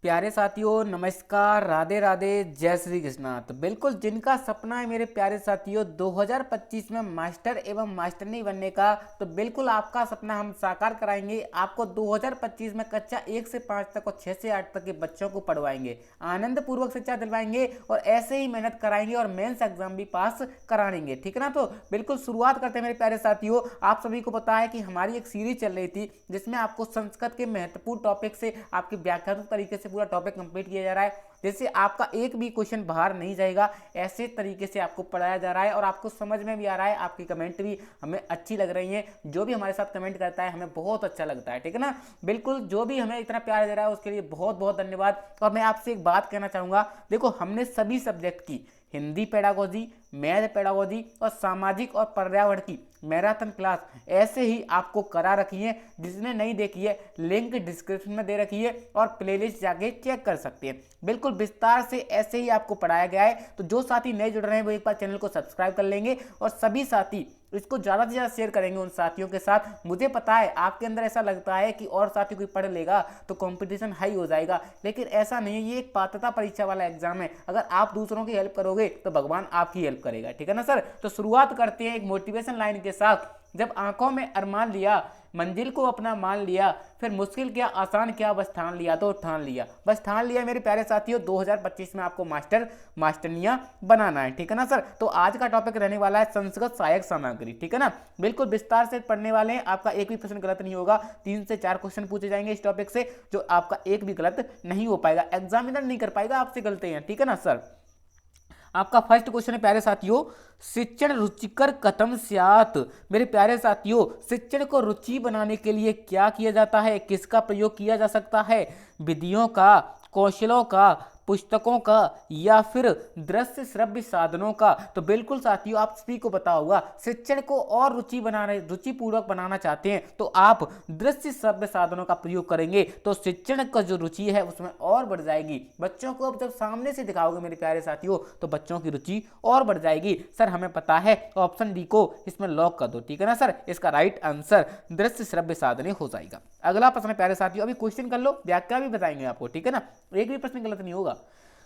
प्यारे साथियों नमस्कार, राधे राधे, जय श्री कृष्णा। तो बिल्कुल जिनका सपना है मेरे प्यारे साथियों 2025 में मास्टर एवं मास्टरनी बनने का, तो बिल्कुल आपका सपना हम साकार कराएंगे। आपको 2025 में कक्षा 1 से 5 तक और 6 से 8 तक के बच्चों को पढ़वाएंगे, आनंद पूर्वक शिक्षा दिलवाएंगे और ऐसे ही मेहनत कराएंगे और मेंस एग्जाम भी पास कराएंगे। ठीक है ना। तो बिल्कुल शुरुआत करते हैं मेरे प्यारे साथियों। आप सभी को पता है कि हमारी एक सीरीज चल रही थी जिसमें आपको संस्कृत के महत्वपूर्ण टॉपिक से आपके व्याख्यात्मक तरीके से पूरा टॉपिक कंप्लीट किया जा रहा है, जिससे आपका एक भी क्वेश्चन बाहर नहीं जाएगा। ऐसे तरीके से आपको पढ़ाया जा रहा है और आपको समझ में भी आ रहा है। आपकी कमेंट भी हमें अच्छी लग रही है। जो भी हमारे साथ कमेंट करता है हमें बहुत अच्छा लगता है। ठीक है ना। बिल्कुल जो भी हमें इतना प्यार दे रहा है उसके लिए बहुत बहुत धन्यवाद। और मैं आपसे एक बात कहना चाहूँगा, देखो हमने सभी सब्जेक्ट की हिंदी पेडागोजी, मैथ पेडागोजी और सामाजिक और पर्यावरण की मैराथन क्लास ऐसे ही आपको करा रखी है। जिसने नहीं देखी है लिंक डिस्क्रिप्शन में दे रखी है और प्लेलिस्ट जाके चेक कर सकते हैं। बिल्कुल विस्तार से ऐसे ही आपको पढ़ाया गया है। तो जो साथी नए जुड़ रहे हैं वो एक बार चैनल को सब्सक्राइब कर लेंगे और सभी साथी इसको ज़्यादा से ज़्यादा शेयर करेंगे उन साथियों के साथ। मुझे पता है आपके अंदर ऐसा लगता है कि और साथी कोई पढ़ लेगा तो कंपटीशन हाई हो जाएगा, लेकिन ऐसा नहीं है। ये एक पात्रता परीक्षा वाला एग्जाम है। अगर आप दूसरों की हेल्प करोगे तो भगवान आपकी हेल्प करेगा। ठीक है ना सर। तो शुरुआत करते हैं एक मोटिवेशन लाइन के साथ। जब आंखों में अरमान लिया, मंजिल को अपना मान लिया, फिर मुश्किल क्या आसान क्या बस ठान लिया तो ठान लिया। बस ठान लिया मेरे प्यारे साथियों। 2025 में आपको मास्टर मास्टरनियां बनाना है। ठीक है ना सर। तो आज का टॉपिक रहने वाला है संस्कृत सहायक सामग्री। ठीक है ना। बिल्कुल विस्तार से पढ़ने वाले हैं। आपका एक भी प्रश्न गलत नहीं होगा। 3 से 4 क्वेश्चन पूछे जाएंगे इस टॉपिक से, जो आपका एक भी गलत नहीं हो पाएगा। एग्जामिनर नहीं कर पाएगा आपसे गलतियां। ठीक है ना सर। आपका फर्स्ट क्वेश्चन है प्यारे साथियों, शिक्षण रुचिकर कथम स्यात्। मेरे प्यारे साथियों शिक्षण को रुचि बनाने के लिए क्या किया जाता है, किसका प्रयोग किया जा सकता है? विधियों का, कौशलों का, पुस्तकों का या फिर दृश्य श्रव्य साधनों का? तो बिल्कुल साथियों आप सभी को पता होगा, शिक्षण को और रुचिपूर्वक बनाना चाहते हैं तो आप दृश्य श्रव्य साधनों का प्रयोग करेंगे तो शिक्षण का जो रुचि है उसमें और बढ़ जाएगी। बच्चों को अब जब सामने से दिखाओगे मेरे प्यारे साथियों तो बच्चों की रुचि और बढ़ जाएगी। सर हमें पता है, ऑप्शन डी को इसमें लॉक कर दो। ठीक है ना सर। इसका राइट आंसर दृश्य श्रव्य साधने हो जाएगा। अगला प्रश्न प्यारे साथियों, अभी क्वेश्चन कर लो, व्याख्या भी बताएंगे आपको। ठीक है ना। एक भी प्रश्न गलत नहीं होगा।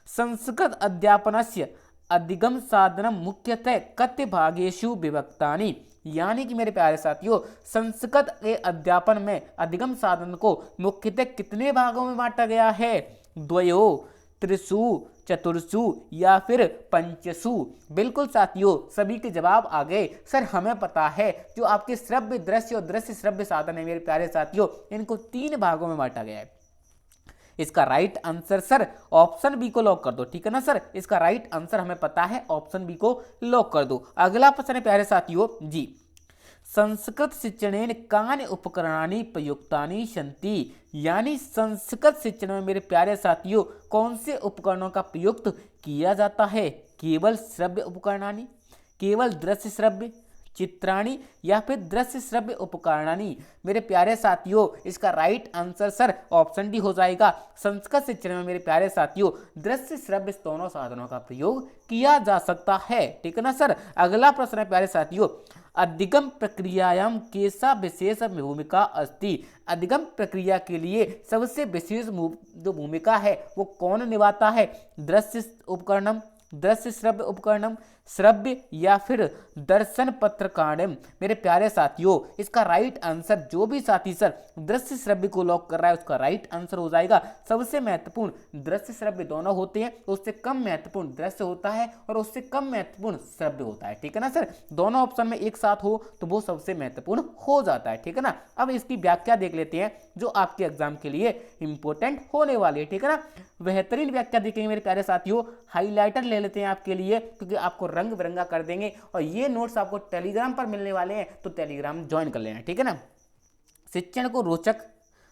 संस्कृत अध्यापनस्य अधिगम साधनम मुख्यतः कति भागेषु विभक्तानि। यानी कि मेरे प्यारे साथियों संस्कृत के अध्यापन में अधिगम साधन को मुख्यतः कितने भागों में बांटा गया है? द्वयो, त्रिषु, चतुर्षु या फिर पंचसु? बिल्कुल साथियों सभी के जवाब आ गए। सर हमें पता है जो आपके श्रव्य दृश्य और दृश्य श्रव्य साधन है मेरे प्यारे साथियों, इनको 3 भागों में बांटा गया है। इसका right answer sir option B को लॉक कर दो। ठीक है ना सर। इसका राइट आंसर हमें पता है, ऑप्शन बी को लॉक कर दो। अगला प्रश्न है प्यारे साथियों जी, संस्कृत शिक्षणेन कानि उपकरणानि प्रयुक्तानि सन्ति। यानी संस्कृत शिक्षण में मेरे प्यारे साथियों कौन से उपकरणों का प्रयुक्त किया जाता है? केवल श्रव्य उपकरणानि, केवल दृश्य श्रव्य, चित्राणी या फिर दृश्य श्रव्य उपकरणानि? मेरे प्यारे साथियों इसका right answer sir option D हो जाएगा। संस्कृत शिक्षण में मेरे प्यारे साथियों दृश्य श्रव्य दोनों साधनों का प्रयोग किया जा सकता है। ठीक है ना सर। अगला प्रश्न है प्यारे साथियों, अधिगम प्रक्रियायां केसा विशेष भूमिका अस्ति। अधिगम प्रक्रिया के लिए सबसे विशेष जो भूमिका है वो कौन निभाता है? दृश्य उपकरणम, दृश्य श्रव्य उपकरणम, श्रव्य या फिर दर्शन पत्रकारणम? मेरे प्यारे साथियों इसका राइट आंसर, जो भी साथी सर दृश्य श्रव्य को लॉक कर रहा है उसका राइट आंसर हो जाएगा। सबसे महत्वपूर्ण दृश्य श्रव्य दोनों होते हैं, उससे कम महत्वपूर्ण दृश्य होता है और उससे कम महत्वपूर्ण श्रव्य होता है। ठीक है ना सर। दोनों ऑप्शन में एक साथ हो तो वो सबसे महत्वपूर्ण हो जाता है। ठीक है ना। अब इसकी व्याख्या देख लेते हैं जो आपके एग्जाम के लिए इंपॉर्टेंट होने वाली है। ठीक है ना। बेहतरीन व्याख्या देखेंगे मेरे प्यारे साथियों। हाईलाइटर ले लेते हैं आपके लिए क्योंकि आपको रंग बिरंगा कर देंगे और ये नोट्स आपको टेलीग्राम पर मिलने वाले हैं, तो टेलीग्राम ज्वाइन कर लेना। ठीक है ना। शिक्षण को रोचक,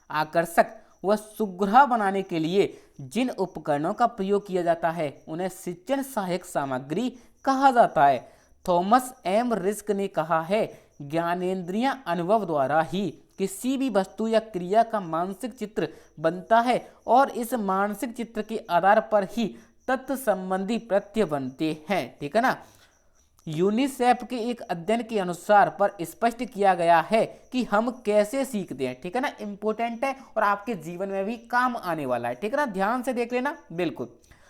आकर्षक व सुगढ़ा बनाने के लिए जिन उपकरणों का प्रयोग किया जाता है उन्हें शिक्षण सहायक सामग्री कहा जाता है। थॉमस एम रिस्क ने कहा है, ज्ञानेंद्रियां अनुभव द्वारा ही किसी भी वस्तु या क्रिया का मानसिक चित्र बनता है और इस मानसिक चित्र के आधार पर ही तत्व संबंधी प्रत्यय बनते हैं। ठीक है ना। यूनिसेफ के एक अध्ययन के अनुसार पर स्पष्ट किया गया है कि हम कैसे सीखते हैं। ठीक है ना, इंपॉर्टेंट है और आपके जीवन में भी काम आने वाला है। ठीक है ना, ध्यान से देख लेना। बिल्कुल,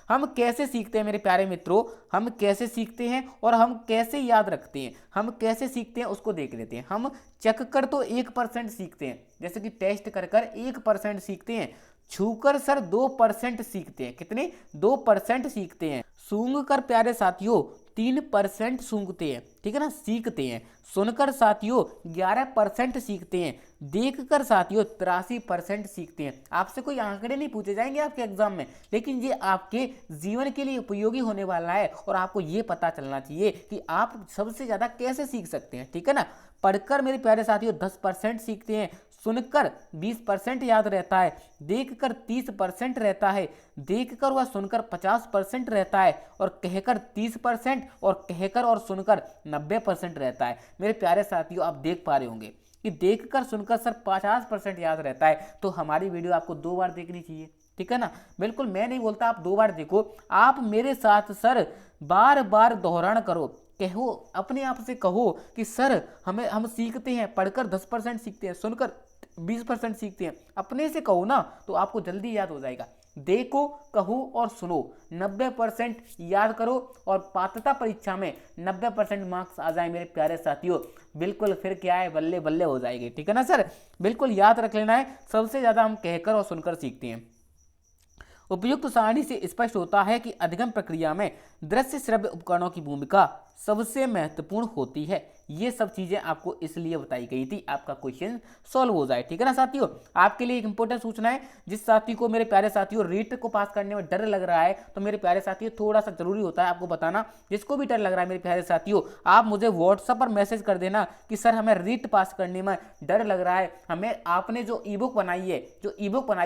हम कैसे सीखते हैं मेरे प्यारे मित्रों, हम कैसे सीखते हैं और हम कैसे याद रखते हैं, हम कैसे सीखते हैं उसको देख लेते हैं। हम चख कर तो 1% सीखते हैं, जैसे कि टेस्ट कर कर 1% सीखते हैं, छूकर सर 2% सीखते हैं। कितने? 2% सीखते हैं। सूंघ कर प्यारे साथियों 3% सूंघते हैं। ठीक है ना, सीखते हैं। सुनकर साथियों 11% सीखते हैं। देखकर साथियों 83% सीखते हैं। आपसे कोई आंकड़े नहीं पूछे जाएंगे आपके एग्जाम में, लेकिन ये आपके जीवन के लिए उपयोगी होने वाला है और आपको ये पता चलना चाहिए कि आप सबसे ज्यादा कैसे सीख सकते हैं। ठीक है ना, पढ़कर मेरे प्यारे साथियों 10% सीखते हैं, सुनकर 20% याद रहता है, देखकर 30% रहता है, देखकर व सुनकर 50% रहता है और कहकर 30% और कहकर और सुनकर 90% रहता है। मेरे प्यारे साथियों, आप देख पा रहे होंगे कि देखकर सुनकर सर 50% याद रहता है, तो हमारी वीडियो आपको 2 बार देखनी चाहिए। ठीक है ना, बिल्कुल मैं नहीं बोलता आप 2 बार देखो, आप मेरे साथ सर बार बार दोहरान करो, कहो, अपने आप से कहो कि सर हम सीखते हैं, पढ़कर 10% सीखते हैं, सुनकर 20% सीखते हैं। अपने से कहो ना तो आपको जल्दी याद हो जाएगा। देखो, कहो और सुनो, 90% याद करो और पात्रता परीक्षा में 90% मार्क्स आ जाए मेरे प्यारे साथियों, बिल्कुल फिर क्या है, बल्ले बल्ले हो जाएगी। ठीक है ना सर, बिल्कुल याद रख लेना है, सबसे ज्यादा हम कहकर और सुनकर सीखते हैं। उपयुक्त सारणी से स्पष्ट होता है कि अधिगम प्रक्रिया में दृश्य श्रव्य उपकरणों की भूमिका सबसे महत्वपूर्ण होती है। ये सब चीजें आपको इसलिए बताई गई थी, आपका क्वेश्चन सॉल्व हो जाए। ठीक है ना साथियों, आपके लिए एक इंपॉर्टेंट सूचना है, जिस साथी को मेरे प्यारे साथियों रीट को पास करने में डर लग रहा है, तो मेरे प्यारे साथियों थोड़ा सा जरूरी होता है आपको बताना। जिसको भी डर लग रहा है मेरे प्यारे साथियों, आप मुझे व्हाट्सएप पर मैसेज कर देना कि सर हमें रीट पास करने में डर लग रहा है, हमें आपने जो ई बुक बनाई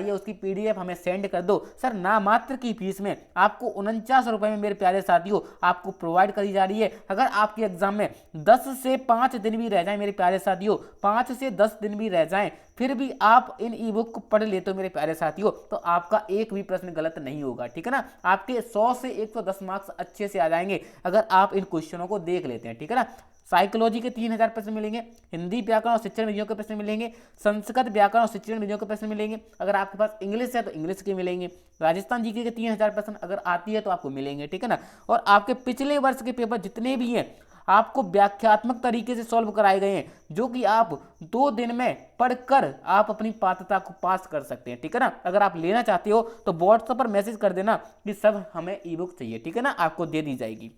है उसकी PDF हमें सेंड कर दो। सर नामात्र की फीस में आपको 49 रुपए में मेरे प्यारे साथियों आपको प्रोवाइड करी जा रही है। अगर आपके एग्जाम में 10 से 5 दिन भी रह जाएं मेरे प्यारे साथियों, 5 से 10 दिन भी रह जाएं, फिर भी आप इन ई बुक को पढ़ लेते हो मेरे प्यारे साथियों, तो आपका एक भी प्रश्न गलत नहीं होगा। ठीक है ना, आपके 100 से 110 मार्क्स अच्छे से आ जाएंगे अगर आप इन क्वेश्चनों को देख लेते हैं। ठीक है ना, साइकोलॉजी के 3000 प्रश्न मिलेंगे, हिंदी व्याकरण और शिक्षण विधियों के प्रश्न मिलेंगे, संस्कृत व्याकरण और शिक्षण विधियों के प्रश्न मिलेंगे, अगर आपके पास इंग्लिश है तो इंग्लिश के मिलेंगे, राजस्थान जीके के 3000 प्रश्न अगर आती है तो आपको मिलेंगे। ठीक है ना, और आपके पिछले वर्ष के पेपर जितने भी हैं आपको व्याख्यात्मक तरीके से सॉल्व कराए गए हैं, जो कि आप 2 दिन में पढ़कर आप अपनी पात्रता को पास कर सकते हैं। ठीक है ना, अगर आप लेना चाहते हो तो व्हाट्सएप पर मैसेज कर देना कि सब हमें ई बुक चाहिए। ठीक है ना, आपको दे दी जाएगी।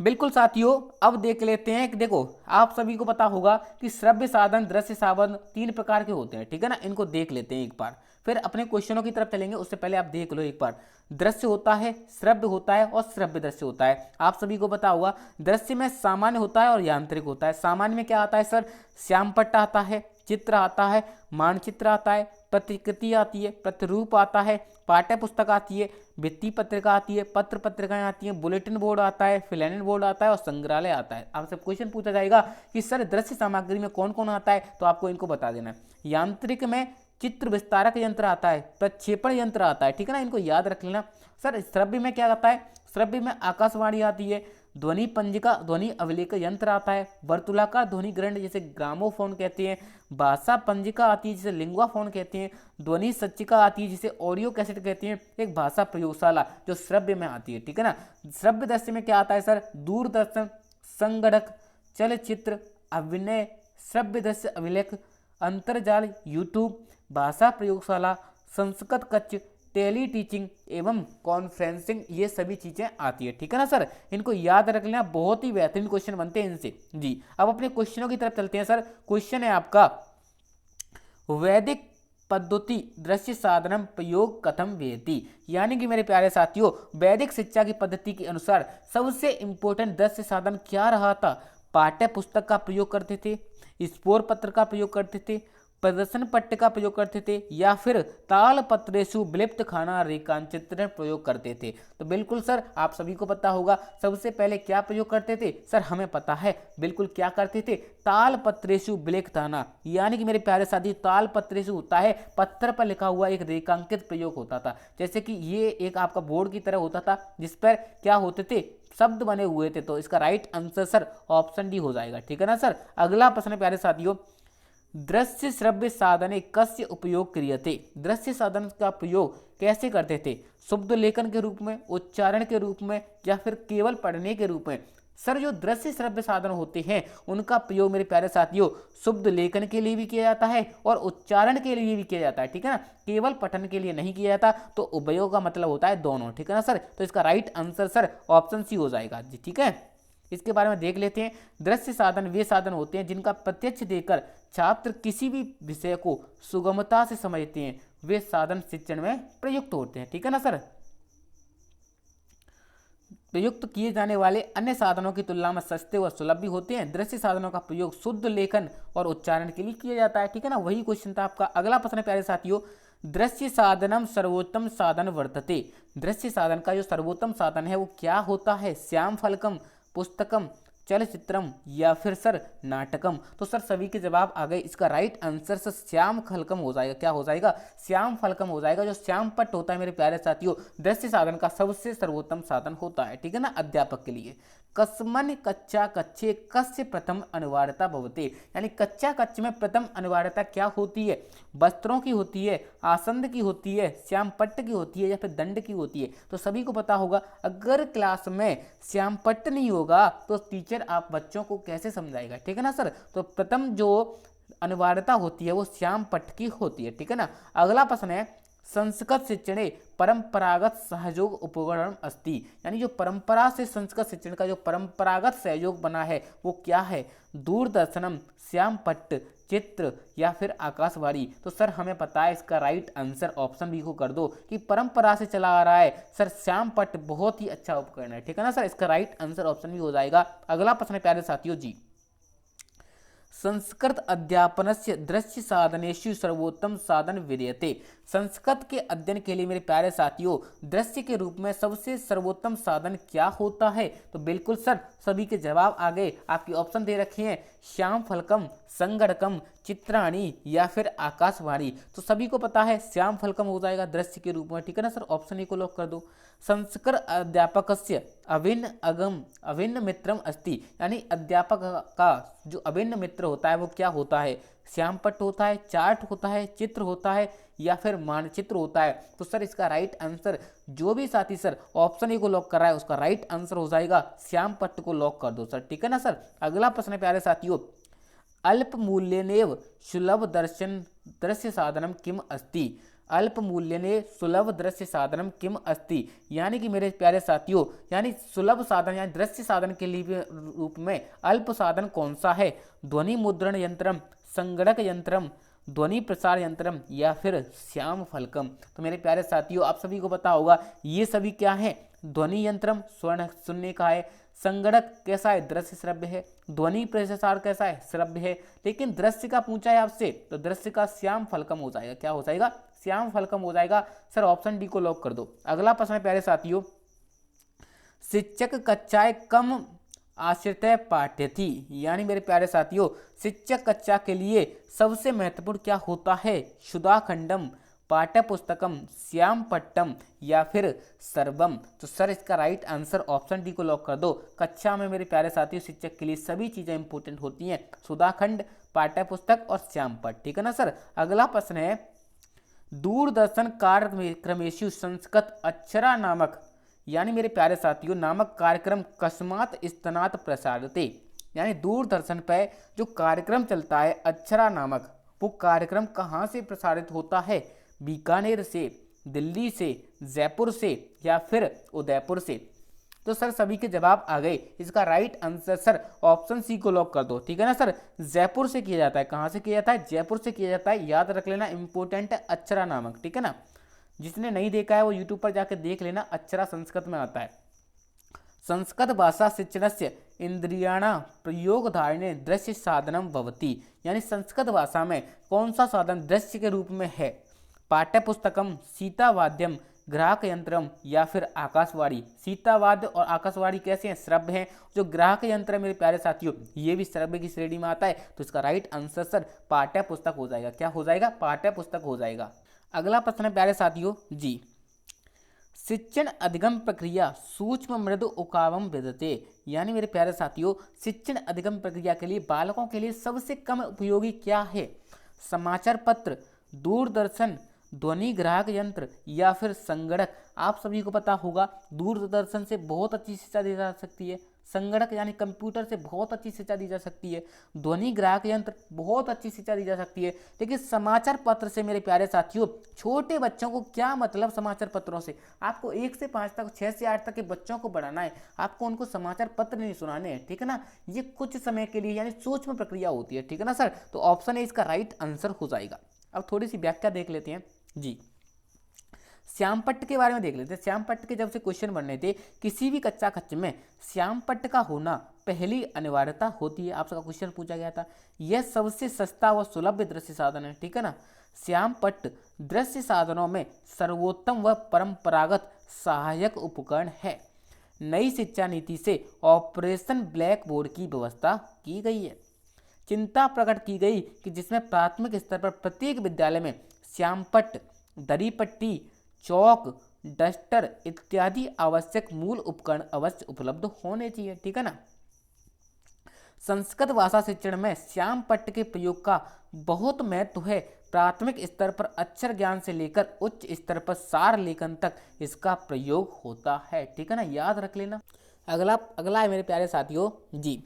बिल्कुल साथियों, अब देख लेते हैं कि देखो आप सभी को पता होगा कि श्रव्य साधन, दृश्य साधन 3 प्रकार के होते हैं। ठीक है ना, इनको देख लेते हैं एक बार, फिर अपने क्वेश्चनों की तरफ चलेंगे। उससे पहले आप देख लो एक बार, दृश्य होता है, श्रव्य होता है और श्रव्य दृश्य होता है। आप सभी को पता होगा दृश्य में सामान्य होता है और यांत्रिक होता है। सामान्य में क्या आता है सर? श्यामपट्ट आता है, चित्र आता है, मानचित्र आता है, प्रतिकृति आती है, प्रतिरूप आता है, पाठ्य पुस्तक आती है, भित्ति पत्रिका आती है, पत्र पत्रिकाएं आती हैं, बुलेटिन बोर्ड आता है, फिलैनेट बोर्ड आता है और संग्रहालय आता है। आपसे क्वेश्चन पूछा जाएगा कि सर दृश्य सामग्री में कौन कौन आता है, तो आपको इनको बता देना है। यांत्रिक में चित्र विस्तारक यंत्र आता है, प्रक्षेपण यंत्र आता है। ठीक है ना, इनको याद रख लेना। सर श्रव्य में क्या आता है? श्रव्य में आकाशवाणी आती है, ध्वनि पंजिका, ध्वनि अभिलेख यंत्र आता है, वर्तुलाकार ध्वनि ग्रंथ जिसे ग्रामोफोन कहते हैं, भाषा पंजिका आती है जिसे लिंगुआ फोन कहते हैं, ध्वनि सच्चिका आती है जिसे ऑडियो कैसेट कहते हैं, एक भाषा प्रयोगशाला जो श्रव्य में आती है। ठीक है ना, श्रव्य दृश्य में क्या आता है सर? दूरदर्शन, संगणक, चलचित्र, अभिनय, श्रव्य दृश्य अभिलेख, अंतरजाल, यूट्यूब, भाषा प्रयोगशाला, संस्कृत कक्ष, टेली टीचिंग एवं कॉन्फ्रेंसिंग, ये सभी चीजें आती है। ठीक है ना सर, इनको याद रख लेना, बहुत ही बेहतरीन क्वेश्चन बनते हैं इनसे जी। अब अपने क्वेश्चनों की तरफ चलते हैं सर। क्वेश्चन है आपका, वैदिक पद्धति दृश्य साधनम प्रयोग कथम वेति, यानी कि मेरे प्यारे साथियों वैदिक शिक्षा की पद्धति के अनुसार सबसे इंपॉर्टेंट दृश्य साधन क्या रहा था? पाठ्य पुस्तक का प्रयोग करते थे, स्पोर पत्र का प्रयोग करते थे, प्रदर्शन पट्ट का प्रयोग करते थे या फिर तालपत्रेषु विलिप्त खाना रेखांचित्रण प्रयोग करते थे। तो बिल्कुल सर आप सभी को पता होगा सबसे पहले क्या प्रयोग करते थे सर, हमें पता है बिल्कुल क्या करते थे, तालपत्रेषु विलिप्त खाना, यानी कि मेरे प्यारे साथी तालपत्रेषु होता है पत्थर पर लिखा हुआ एक रेखांकित प्रयोग होता था। जैसे कि ये एक आपका बोर्ड की तरह होता था जिस पर क्या होते थे, शब्द बने हुए थे। तो इसका right answer sir option D हो जाएगा, ठीक है ना सर। अगला प्रश्न है प्यारे साथियों, दृश्य श्रव्य साधने कस्य उपयोग क्रियते, दृश्य साधन का प्रयोग कैसे करते थे, शुद्ध लेखन के रूप में, उच्चारण के रूप में या फिर केवल पढ़ने के रूप में। सर जो दृश्य श्रव्य साधन होते हैं उनका प्रयोग मेरे प्यारे साथियों शुद्ध लेखन के लिए भी किया जाता है और उच्चारण के लिए भी किया जाता है, ठीक है ना, केवल पठन के लिए नहीं किया जाता। तो उभयों का मतलब होता है दोनों, ठीक है ना सर। तो इसका right answer sir option C हो जाएगा जी, ठीक है। इसके बारे में देख लेते हैं। दृश्य साधन वे साधन होते हैं जिनका प्रत्यक्ष देखकर छात्र किसी भी विषय को सुगमता से समझते हैं, वे साधन शिक्षण में प्रयुक्त होते हैं, ठीक है ना सर। प्रयुक्त किए जाने वाले अन्य साधनों की तुलना में सस्ते व सुलभ भी होते हैं। दृश्य साधनों का प्रयोग शुद्ध लेखन और उच्चारण के लिए किया जाता है, ठीक है ना। वही क्वेश्चन था आपका। अगला प्रश्न है प्यारे साथियों, दृश्य साधनम सर्वोत्तम साधन वर्तते, दृश्य साधन का जो सर्वोत्तम साधन है वो क्या होता है, श्याम फलकम, पुस्तकम, चलचित्रम या फिर सर नाटकम। तो सर सभी के जवाब आ गए। इसका राइट आंसर सर श्याम फलकम हो जाएगा। क्या हो जाएगा, श्याम फलकम हो जाएगा। जो श्याम पट्ट होता है मेरे प्यारे साथियों दृश्य साधन का सबसे सर्वोत्तम साधन होता है, ठीक है ना, अध्यापक के लिए। कस्मन कच्चा कच्चे कस्य प्रथम अनिवार्यता भवते, यानी कच्चा कच्चे में प्रथम अनिवार्यता क्या होती है, वस्त्रों की होती है, आसंद की होती है, श्याम पट्ट की होती है या फिर दंड की होती है। तो सभी को पता होगा अगर क्लास में श्याम पट्ट नहीं होगा तो टीचर आप बच्चों को कैसे समझाएगा, ठीक है ना सर। तो प्रथम जो अनिवार्यता होती है वो श्याम पट्ट की होती है, ठीक है ना। अगला प्रश्न है, संस्कृत शिक्षणे परंपरागत सहयोग उपकरण अस्ति, यानी जो परंपरा से संस्कृत शिक्षण का जो परंपरागत सहयोग बना है वो क्या है, दूरदर्शनम, श्याम पट्ट, चित्र या फिर आकाशवाणी। तो सर हमें पता है इसका राइट आंसर ऑप्शन बी को कर दो कि परंपरा से चला आ रहा है सर श्याम पट्ट बहुत ही अच्छा उपकरण है, ठीक है ना सर। इसका राइट आंसर ऑप्शन बी हो जाएगा। अगला प्रश्न है प्यारे साथियों जी, संस्कृत अध्यापनस्य दृश्य साधनेषु सर्वोत्तम साधन विधीयते, संस्कृत के अध्ययन के लिए मेरे प्यारे साथियों दृश्य के रूप में सबसे सर्वोत्तम साधन क्या होता है। तो बिल्कुल सर सभी के जवाब आ गए। आपके ऑप्शन दे रखे हैं श्याम फलकम, संगणकम, चित्राणी या फिर आकाशवाणी। तो सभी को पता है श्याम फलकम हो जाएगा दृश्य के रूप में, ठीक है ना सर। ऑप्शन ए को लॉक कर दो। संस्कृत अध्यापकस्य अभिन्न मित्रम अस्ति, यानी अध्यापक का जो अभिन्न मित्र होता है वो क्या होता है, श्याम पट्ट होता है, चार्ट होता है, चित्र होता है या फिर मानचित्र होता है। तो सर इसका राइट आंसर जो भी साथी सर ऑप्शन ए को लॉक कर रहा है उसका राइट आंसर हो जाएगा श्याम पट्ट को लॉक कर दो सर, ठीक है ना सर। अगला प्रश्न है प्यारे साथियों, अल्प मूल्यनेव सुलभ दृश्य साधनम किम अस्ति, अल्प मूल्यने सुलभ दृश्य साधनम किम अस्ति, यानी कि मेरे प्यारे साथियों यानी सुलभ साधन यानी दृश्य साधन के लिए रूप में अल्प साधन कौन सा है, ध्वनि मुद्रण यंत्रम, संगणक यंत्रम, ध्वनि प्रसार यंत्रम या फिर श्याम फलकम। तो मेरे प्यारे साथियों आप सभी को पता होगा ये सभी क्या है, ध्वनि यंत्रम स्वर्ण सुनने का है, संगणक कैसा है, दृश्य श्रव्य है, ध्वनि प्रसार कैसा है, श्रव्य है, लेकिन दृश्य का पूछा है आपसे तो दृश्य का श्याम फलकम हो जाएगा। क्या हो जाएगा, श्याम फलकम हो जाएगा सर। ऑप्शन डी को लॉक कर दो। अगला प्रश्न है प्यारे साथियों, शिक्षक कक्षाएं कम आश्रित पाठ्यथी, यानी मेरे प्यारे साथियों शिक्षक कक्षा के लिए सबसे महत्वपूर्ण क्या होता है, सुधाखंडम, पाठ्य पुस्तकम, श्याम पट्टम या फिर सर्वम। तो सर इसका राइट आंसर ऑप्शन डी को लॉक कर दो। कक्षा में मेरे प्यारे साथियों शिक्षक के लिए सभी चीजें इंपॉर्टेंट होती हैं, सुधाखंड, पाठ्य पुस्तक और श्याम पट्ट, ठीक है ना सर। अगला प्रश्न है, दूरदर्शन कार्यक्रमेषु संस्कृत अक्षरा नामक, यानी मेरे प्यारे साथियों नामक कार्यक्रम कस्मात स्तनात प्रसारते, यानी दूरदर्शन पर जो कार्यक्रम चलता है अक्षरा नामक वो कार्यक्रम कहाँ से प्रसारित होता है, बीकानेर से, दिल्ली से, जयपुर से या फिर उदयपुर से। तो सर सभी के जवाब आ गए। इसका right answer sir option C को लॉक कर दो, ठीक है ना सर। जयपुर से किया जाता है। कहाँ से किया जाता है, जयपुर से किया जाता है। याद रख लेना इंपॉर्टेंट है अक्षरा नामक, ठीक है ना। जिसने नहीं देखा है वो यूट्यूब पर जाकर देख लेना, अक्षरा संस्कृत में आता है। संस्कृत भाषा शिक्षणस्य इंद्रियाणां प्रयोगधारणे दृश्य साधनम भवति। यानी संस्कृत भाषा में कौन सा साधन दृश्य के रूप में है? पाठ्यपुस्तकम, सीतावाद्यम, ग्राहक यंत्रम या फिर आकाशवाणी। सीतावाद्य और आकाशवाणी कैसे हैं? श्रव्य हैं। जो ग्राहक यंत्र है मेरे प्यारे साथियों, ये भी श्रव्य की श्रेणी में आता है। तो इसका राइट आंसर सर पाठ्य पुस्तक हो जाएगा। क्या हो जाएगा? पाठ्य पुस्तक हो जाएगा। अगला प्रश्न है प्यारे साथियों जी, शिक्षण अधिगम प्रक्रिया सूक्ष्म मृदु उकावम विदते। यानी मेरे प्यारे साथियों, शिक्षण अधिगम प्रक्रिया के लिए बालकों के लिए सबसे कम उपयोगी क्या है? समाचार पत्र, दूरदर्शन, ध्वनि ग्राहक यंत्र या फिर संगणक। आप सभी को पता होगा दूरदर्शन से बहुत अच्छी शिक्षा दी जा सकती है, संगणक यानी कंप्यूटर से बहुत अच्छी शिक्षा दी जा सकती है, ध्वनि ग्राहक यंत्र बहुत अच्छी शिक्षा दी जा सकती है। लेकिन समाचार पत्र से मेरे प्यारे साथियों, छोटे बच्चों को क्या मतलब समाचार पत्रों से? आपको 1 से 5 तक, 6 से 8 तक के बच्चों को पढ़ाना है, आपको उनको समाचार पत्र नहीं सुनाने हैं, ठीक है ना। ये कुछ समय के लिए यानी सूक्ष्म प्रक्रिया होती है, ठीक है ना सर। तो ऑप्शन ए इसका राइट आंसर हो जाएगा। अब थोड़ी सी व्याख्या देख लेते हैं जी। श्यामपट्ट के बारे में देख लेते हैं। श्यामपट्ट के जब से क्वेश्चन बनने थे, किसी भी कच्चा खच्च में श्यामपट्ट का होना पहली अनिवार्यता होती है। आपका क्वेश्चन पूछा गया था। यह सबसे सस्ता व सुलभ दृश्य साधन है, ठीक है ना। श्यामपट्ट दृश्य साधनों में सर्वोत्तम व परंपरागत सहायक उपकरण है। नई शिक्षा नीति से ऑपरेशन ब्लैक बोर्ड की व्यवस्था की गई है। चिंता प्रकट की गई कि जिसमें प्राथमिक स्तर पर प्रत्येक विद्यालय में श्यामपट्ट, दरी पट्टी, चौक, डस्टर इत्यादि आवश्यक मूल उपकरण अवश्य उपलब्ध होने चाहिए, ठीक है ना। संस्कृत भाषा शिक्षण में श्यामपट्ट के प्रयोग का बहुत महत्व है। प्राथमिक स्तर पर अक्षर ज्ञान से लेकर उच्च स्तर पर सार लेखन तक इसका प्रयोग होता है, ठीक है ना, याद रख लेना। अगला है मेरे प्यारे साथियों जी,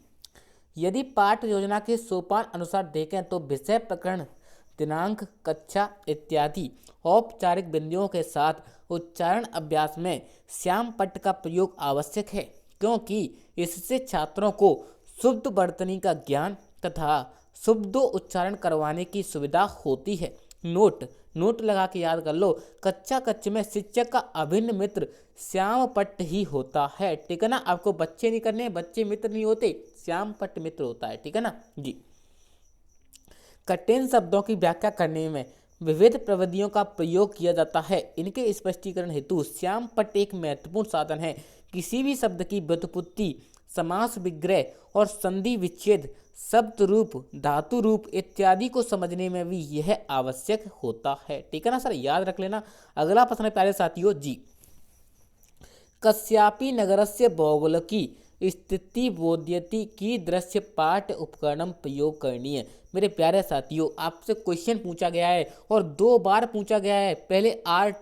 यदि पाठ योजना के सोपान अनुसार देखें तो विषय, प्रकरण, दिनांक, कक्षा इत्यादि औपचारिक बिंदुओं के साथ उच्चारण अभ्यास में श्यामपट्ट का प्रयोग आवश्यक है, क्योंकि इससे छात्रों को शुद्ध वर्तनी का ज्ञान तथा शुद्धो उच्चारण करवाने की सुविधा होती है। नोट लगा के याद कर लो, कच्चा कच्चे में शिक्षक का अभिन्न मित्र श्यामपट्ट ही होता है, ठीक है ना। आपको बच्चे नहीं करने, बच्चे मित्र नहीं होते, श्यामपट्ट मित्र होता है, ठीक है ना जी। कठिन शब्दों की व्याख्या करने में विविध प्रविधियों का प्रयोग किया जाता है। इनके स्पष्टीकरण हेतु श्यामपट्ट एक महत्वपूर्ण साधन है। किसी भी शब्द की व्युत्पत्ति, समास विग्रह और संधि विच्छेद, शब्द रूप, धातु रूप इत्यादि को समझने में भी यह आवश्यक होता है, ठीक है ना सर, याद रख लेना। अगला प्रश्न है प्यारे साथियों जी, कस्यापि नगरस्य भौगोलिकी स्थिति बोध्यति की दृश्य पाठ्य उपकरणम प्रयोग करनी है। मेरे प्यारे साथियों, आपसे क्वेश्चन पूछा गया है और 2 बार पूछा गया है। पहले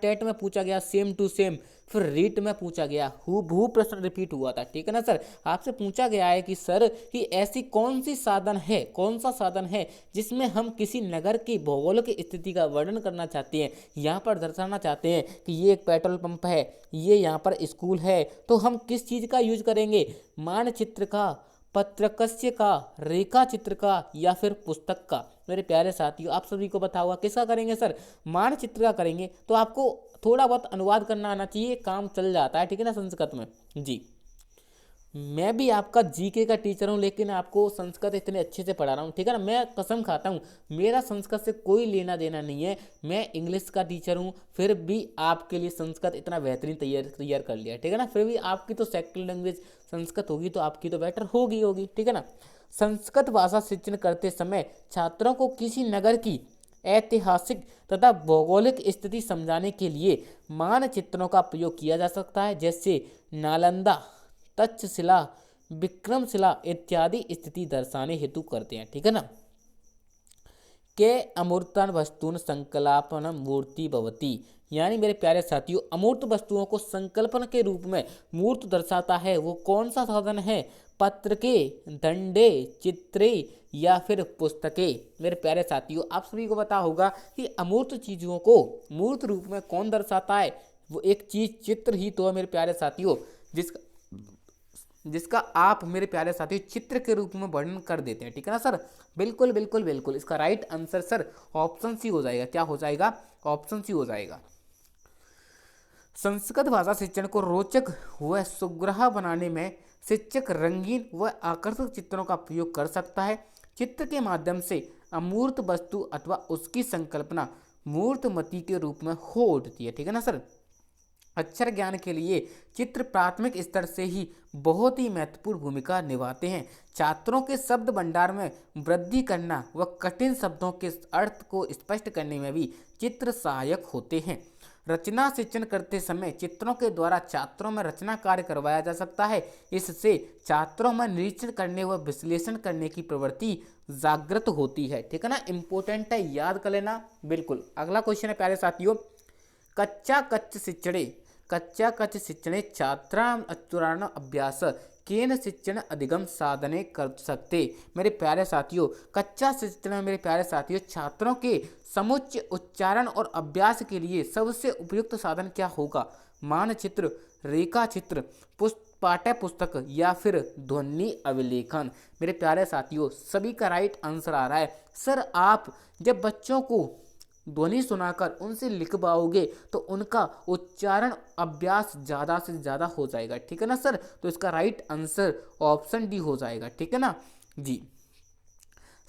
टेट में पूछा गया सेम टू सेम, फिर रीट में पूछा गया, हूबहू प्रश्न रिपीट हुआ था, ठीक है ना सर। आपसे पूछा गया है कि सर कि ऐसी कौन सा साधन है जिसमें हम किसी नगर की भौगोलिक स्थिति का वर्णन करना चाहते हैं, यहाँ पर दर्शाना चाहते हैं कि ये एक पेट्रोल पंप है, ये यहाँ पर स्कूल है, तो हम किस चीज़ का यूज करेंगे? मानचित्र का, पत्रकस्य का, रेखा चित्र का या फिर पुस्तक का। मेरे प्यारे साथियों, आप सभी को पता होगा किसका करेंगे सर? मानचित्र का करेंगे। तो आपको थोड़ा बहुत अनुवाद करना आना चाहिए, काम चल जाता है, ठीक है ना संस्कृत में जी। मैं भी आपका जीके का टीचर हूँ, लेकिन आपको संस्कृत इतने अच्छे से पढ़ा रहा हूँ, ठीक है ना। मैं कसम खाता हूँ मेरा संस्कृत से कोई लेना देना नहीं है। मैं इंग्लिश का टीचर हूँ, फिर भी आपके लिए संस्कृत इतना बेहतरीन तैयार कर लिया, ठीक है ना। फिर भी आपकी तो सेकंड लैंग्वेज संस्कृत होगी, तो आपकी तो बेटर होगी, ठीक है ना। संस्कृत भाषा शिक्षण करते समय छात्रों को किसी नगर की ऐतिहासिक तथा भौगोलिक स्थिति समझाने के लिए मानचित्रों का प्रयोग किया जा सकता है, जैसे नालंदा, तक्षशिला, विक्रमशिला इत्यादि स्थिति दर्शाने हेतु करते हैं, ठीक है ना। के अमूर्तान वस्तून संकल्पन मूर्ति भवती। यानी मेरे प्यारे साथियों, अमूर्त वस्तुओं को संकल्पन के रूप में मूर्त दर्शाता है। वो कौन सा साधन है? पत्र के, दंडे, चित्रे या फिर पुस्तके। मेरे प्यारे साथियों, आप सभी को पता होगा कि अमूर्त चीजों को मूर्त रूप में कौन दर्शाता है? वो एक चीज चित्र ही तो है मेरे प्यारे साथियों, जिसका आप मेरे प्यारे साथियों चित्र के रूप में वर्णन कर देते हैं, ठीक है ना सर। बिल्कुल इसका right answer sir option C हो जाएगा। क्या हो जाएगा? ऑप्शन सी हो जाएगा। संस्कृत भाषा शिक्षण को रोचक व सुग्राह्य बनाने में शिक्षक रंगीन व आकर्षक चित्रों का प्रयोग कर सकता है। चित्र के माध्यम से अमूर्त वस्तु अथवा उसकी संकल्पना मूर्तमती के रूप में हो उठती है। ठीक है ना सर। अक्षर ज्ञान के लिए चित्र प्राथमिक स्तर से ही बहुत ही महत्वपूर्ण भूमिका निभाते हैं। छात्रों के शब्द भंडार में वृद्धि करना व कठिन शब्दों के अर्थ को स्पष्ट करने में भी चित्र सहायक होते हैं। रचना शिक्षण करते समय चित्रों के द्वारा छात्रों में रचना कार्य करवाया जा सकता है। इससे छात्रों में निरीक्षण करने व विश्लेषण करने की प्रवृत्ति जागृत होती है। ठीक है ना, इंपॉर्टेंट है, याद कर लेना बिल्कुल। अगला क्वेश्चन है प्यारे साथियों, कच्चा कच्च शिक्षणे छात्राणां अभ्यास केन शिक्षण अधिगम साधने कर सकते। मेरे प्यारे साथियों, कच्चा शिक्षण में मेरे प्यारे साथियों छात्रों के समुच्च उच्चारण और अभ्यास के लिए सबसे उपयुक्त साधन क्या होगा? मानचित्र, रेखा चित्र, पाठ्य पुस्तक या फिर ध्वनि अभिलेखन। मेरे प्यारे साथियों सभी का राइट आंसर आ रहा है। सर आप जब बच्चों को ध्वनि सुनाकर उनसे लिखवाओगे तो उनका उच्चारण अभ्यास ज़्यादा से ज़्यादा हो जाएगा। ठीक है ना सर, तो इसका राइट आंसर ऑप्शन डी हो जाएगा। ठीक है ना जी।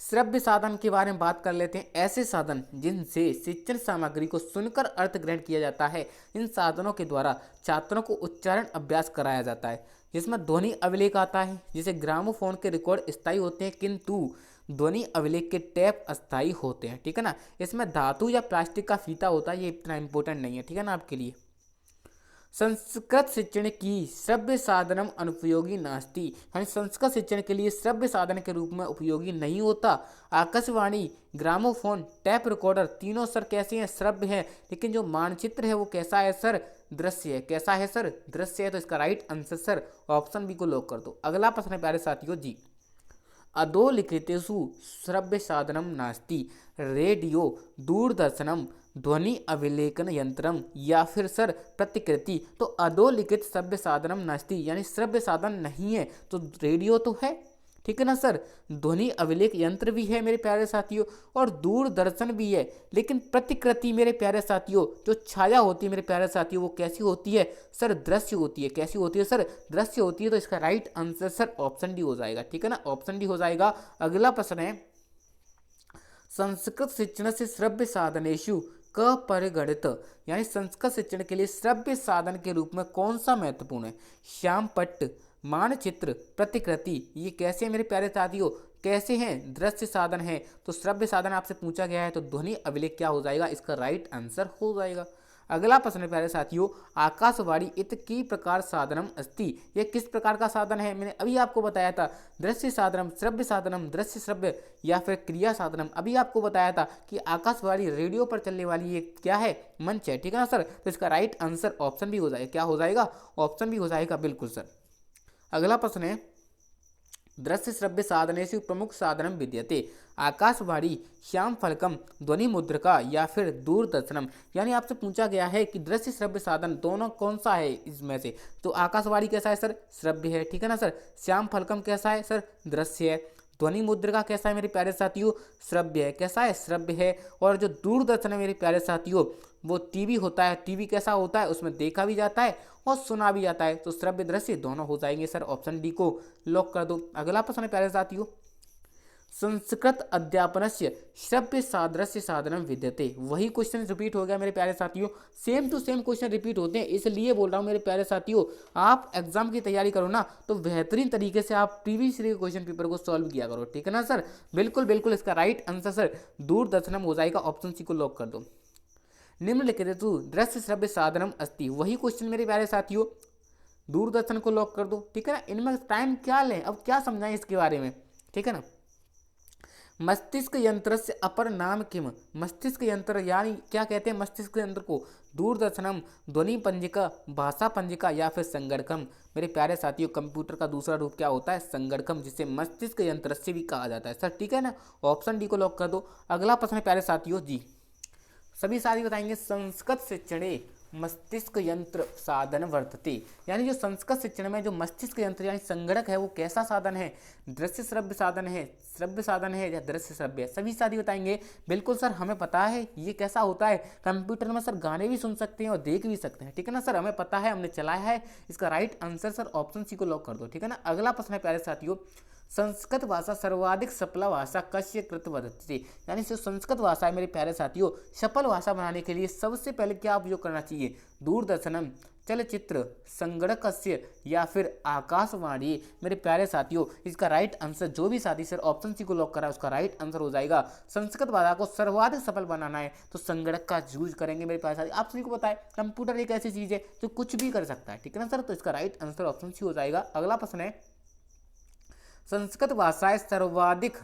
श्रव्य साधन के बारे में बात कर लेते हैं। ऐसे साधन जिनसे शिक्षण सामग्री को सुनकर अर्थ ग्रहण किया जाता है। इन साधनों के द्वारा छात्रों को उच्चारण अभ्यास कराया जाता है, जिसमें ध्वनि अभिलेख आता है। जिसे ग्रामोफोन के रिकॉर्ड स्थायी होते हैं किंतु ध्वनि अभिलेख के टैप अस्थायी होते हैं। ठीक है ना, इसमें धातु या प्लास्टिक का फीता होता है, ये इतना इंपॉर्टेंट नहीं है। ठीक है ना आपके लिए। संस्कृत शिक्षण की श्रव्य साधनम अनुपयोगी नास्ति, यानी संस्कृत शिक्षण के लिए श्रव्य साधन के रूप में उपयोगी नहीं होता। आकाशवाणी, ग्रामोफोन, टैप रिकॉर्डर तीनों सर कैसे हैं? श्रव्य है। लेकिन जो मानचित्र है वो कैसा है सर? दृश्य है। कैसा है सर? दृश्य है। तो इसका right answer sir option B को लॉक कर दो। अगला प्रश्न है प्यारे साथियों जी, अधोलिखितेषु श्रव्य साधनम नास्ति, रेडियो, दूरदर्शनम, ध्वनि अभिलेखन यंत्रम या फिर सर प्रतिकृति। तो अधोलिखित श्रव्य साधनम नास्ति यानी श्रव्य साधन नहीं है, तो रेडियो तो है। ठीक है ना सर, ध्वनि अभिलेख यंत्र भी है मेरे प्यारे साथियों और दूरदर्शन भी है। लेकिन प्रतिकृति मेरे प्यारे साथियों, जो छाया होती है मेरे प्यारे साथियों, वो कैसी होती है सर? दृश्य होती है। कैसी होती है सर? दृश्य होती है। तो इसका right answer sir option D हो जाएगा। ठीक है ना, ऑप्शन डी हो जाएगा। अगला प्रश्न है, संस्कृत शिक्षण से श्रव्य साधनेषु क परिगणित, यानी संस्कृत शिक्षण के लिए श्रव्य साधन के रूप में कौन सा महत्वपूर्ण है? श्यामपट्ट, मानचित्र, प्रतिकृति। ये कैसे हैं मेरे प्यारे साथियों? कैसे हैं? दृश्य साधन है। तो श्रव्य साधन आपसे पूछा गया है, तो ध्वनि अभिलेख क्या हो जाएगा? इसका राइट आंसर हो जाएगा। अगला प्रश्न है प्यारे साथियों, आकाशवाणी इत की प्रकार साधनम अस्ति। यह किस प्रकार का साधन है? मैंने अभी आपको बताया था, दृश्य साधनम, श्रव्य साधनम, दृश्य श्रव्य या फिर क्रिया साधनम। अभी आपको बताया था कि आकाशवाणी रेडियो पर चलने वाली ये क्या है? मंच है। ठीक है ना सर, तो इसका राइट आंसर ऑप्शन भी हो जाएगा। क्या हो जाएगा? ऑप्शन भी हो जाएगा, बिल्कुल सर। अगला प्रश्न है, दृश्य श्रव्य साधनेषु प्रमुख साधनम विद्यते, आकाशवाणी, श्याम फलकम, ध्वनि मुद्रिका या फिर दूरदर्शनम। यानी आपसे पूछा गया है कि दृश्य श्रव्य साधन दोनों कौन सा है इसमें से? तो आकाशवाणी कैसा है सर? श्रव्य है। ठीक है ना सर। श्याम फलकम कैसा है सर? दृश्य है। ध्वनि मुद्रिका कैसा है मेरे प्यारे साथियों? श्रव्य है। कैसा है? श्रव्य है। और जो दूरदर्शन है मेरे प्यारे साथियों, वो टीवी होता है। टीवी कैसा होता है? उसमें देखा भी जाता है और सुना भी जाता है। तो श्रव्य दृश्य दोनों हो जाएंगे सर। ऑप्शन डी को लॉक कर दो। अगला प्रश्न है प्यारे साथियों, संस्कृत अध्यापनस्य श्रव्य सादृश्य साधनम विद्यते। वही क्वेश्चन रिपीट हो गया मेरे प्यारे साथियों, same to same question repeat होते हैं। इसलिए बोल रहा हूँ मेरे प्यारे साथियों, आप एग्जाम की तैयारी करो ना, तो बेहतरीन तरीके से आप प्रीवियस ईयर के क्वेश्चन पेपर को सॉल्व किया करो। ठीक है ना सर, बिल्कुल बिल्कुल। इसका राइट आंसर सर दूरदर्शनम हो जाएगा। ऑप्शन सी को लॉक कर दो। निम्नलिखितेषु दृश्य श्रव्य साधनम अस्ति। वही क्वेश्चन मेरे प्यारे साथियों, दूरदर्शन को लॉक कर दो। ठीक है ना, इनमें टाइम क्या लें, अब क्या समझाएं इसके बारे में। ठीक है ना, मस्तिष्क यंत्र से अपर नाम किम। मस्तिष्क यंत्र यानी क्या कहते हैं मस्तिष्क यंत्र को? दूरदर्शनम, ध्वनि पंजिका, भाषा पंजिका या फिर संगणकम। मेरे प्यारे साथियों, कंप्यूटर का दूसरा रूप क्या होता है? संगणकम, जिसे मस्तिष्क यंत्र से भी कहा जाता है सर। ठीक है ना, ऑप्शन डी को लॉक कर दो। अगला प्रश्न है प्यारे साथियों जी, सभी साथी बताएंगे, संस्कृत शिक्षणे मस्तिष्क यंत्र साधन वर्तते, यानी जो संस्कृत शिक्षण में जो मस्तिष्क यंत्र यानी संगणक है वो कैसा साधन है, दृश्य श्रव्य साधन है, श्रव्य साधन है या दृश्य श्रव्य, सभी साथी बताएंगे। बिल्कुल सर हमें पता है ये कैसा होता है, कंप्यूटर में सर गाने भी सुन सकते हैं और देख भी सकते हैं, ठीक है ना सर, हमें पता है, हमने चलाया है। इसका right answer sir option C को लॉक कर दो, ठीक है ना। अगला प्रश्न है प्यारे साथियों, संस्कृत भाषा सर्वाधिक सफल भाषा कस्य कृत वर्तते, यानी जो संस्कृत भाषा है मेरे प्यारे साथियों, सफल भाषा बनाने के लिए सबसे पहले क्या उपयोग करना चाहिए, दूरदर्शनम, चलचित्र, संगणकस्य या फिर आकाशवाणी। मेरे प्यारे साथियों इसका राइट आंसर जो भी साथी सर ऑप्शन सी को लॉक करा उसका राइट आंसर हो जाएगा, संस्कृत भाषा को सर्वाधिक सफल बनाना है तो संगणक का यूज करेंगे मेरे प्यारे साथी। आप सभी को पता है कंप्यूटर एक ऐसी चीज है जो कुछ भी कर सकता है, ठीक है ना सर, तो इसका राइट आंसर ऑप्शन सी हो जाएगा। अगला प्रश्न है, संस्कृत भाषा सर्वाधिक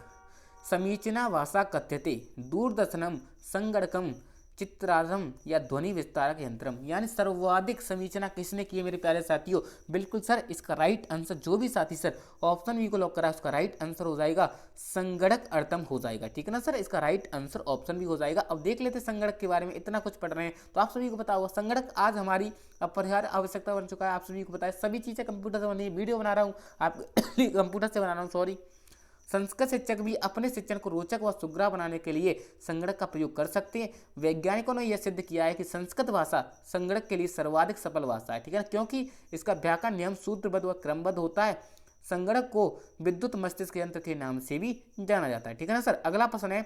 समीचीना भाषा कथ्यते, दूरदर्शनम, संगणकम, चित्रारम या ध्वनि विस्तारक यंत्रम, यानी सर्वाधिक समीचना किसने की है मेरे प्यारे साथियों। बिल्कुल सर इसका राइट आंसर जो भी साथी सर ऑप्शन बी को लॉक करा उसका राइट आंसर हो जाएगा संगणक अर्थम हो जाएगा, ठीक है ना सर, इसका राइट आंसर ऑप्शन भी हो जाएगा। अब देख लेते संगणक के बारे में, इतना कुछ पढ़ रहे हैं तो आप सभी को पता होगा संगणक आज हमारी अपरिहार्य आवश्यकता बन चुका है। आप सभी को पता है सभी चीज़ें कंप्यूटर से बनी है, वीडियो बना रहा हूँ आप कंप्यूटर से बना रहा हूँ, सॉरी। संस्कृत शिक्षक भी अपने शिक्षण को रोचक व सुग्राह बनाने के लिए संगणक का प्रयोग कर सकते हैं। वैज्ञानिकों ने यह सिद्ध किया है कि संस्कृत भाषा संगणक के लिए सर्वाधिक सफल भाषा है, ठीक है ना, क्योंकि इसका व्याकरण नियम सूत्रबद्ध व क्रमबद्ध होता है। संगणक को विद्युत मस्तिष्क यंत्र के नाम से भी जाना जाता है, ठीक है ना सर। अगला प्रश्न है,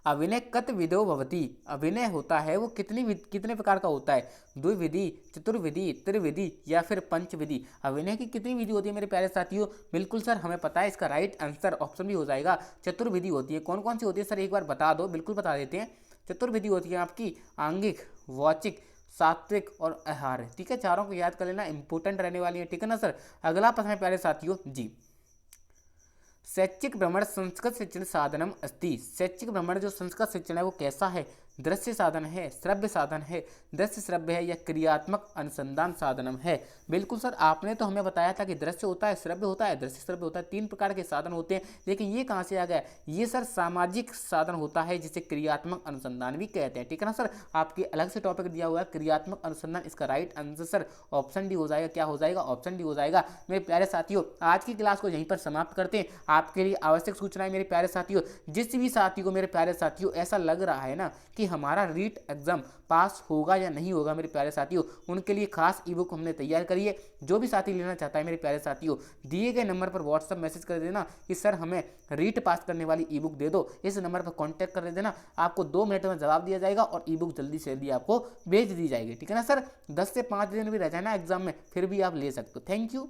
अभिनय कत विधो भवति, अभिनय होता है वो कितने प्रकार का होता है, द्विविधि, चतुर्विधि, त्रिविधि या फिर पंचविधि। अभिनय की कितनी विधि होती है मेरे प्यारे साथियों, बिल्कुल सर हमें पता है, इसका राइट आंसर ऑप्शन भी हो जाएगा चतुर्विधि होती है। कौन कौन सी होती है सर एक बार बता दो, बिल्कुल बता देते हैं। चतुर्विधि होती है आपकी आंगिक, वाचिक, सात्विक और आहार, ठीक है, चारों को याद कर लेना, इंपॉर्टेंट रहने वाली है, ठीक है ना सर। अगला प्रश्न है प्यारे साथियों जी, शैक्षिक भ्रमण संस्कृत शिक्षण साधनम अस्ति, शैक्षिक भ्रमण जो संस्कृत शिक्षण है वो कैसा है, दृश्य साधन है, श्रव्य साधन है, दृश्य श्रव्य है या क्रियात्मक अनुसंधान साधनम है। बिल्कुल सर आपने तो हमें बताया था कि दृश्य होता है, श्रव्य होता है, दृश्य श्रव्य होता है, तीन प्रकार के साधन होते हैं, लेकिन ये कहाँ से आ गया, ये सर सामाजिक साधन होता है जिसे क्रियात्मक अनुसंधान भी कहते हैं, ठीक है ना सर। आपके अलग से टॉपिक दिया हुआ है क्रियात्मक अनुसंधान, इसका right answer sir option D हो जाएगा, क्या हो जाएगा, ऑप्शन डी हो जाएगा। मेरे प्यारे साथियों आज की क्लास को यहीं पर समाप्त करते हैं। आपके लिए आवश्यक सूचनाएं मेरे प्यारे साथियों, जिस भी साथी को मेरे प्यारे साथियों ऐसा लग रहा है ना कि हमारा रीट एग्जाम पास होगा या नहीं होगा मेरे प्यारे साथियों, उनके लिए खास ई बुक हमने तैयार करी है। जो भी साथी लेना चाहता है मेरे प्यारे साथियों दिए गए नंबर पर व्हाट्सएप मैसेज कर देना कि सर हमें रीट पास करने वाली ई बुक दे दो, इस नंबर पर कांटेक्ट कर देना, आपको 2 मिनट में जवाब दिया जाएगा और ई बुक जल्दी से जल्दी आपको भेज दी जाएगी, ठीक है ना सर। 10 से 5 दिन भी रह जाए ना एग्जाम में फिर भी आप ले सकते हो। Thank you.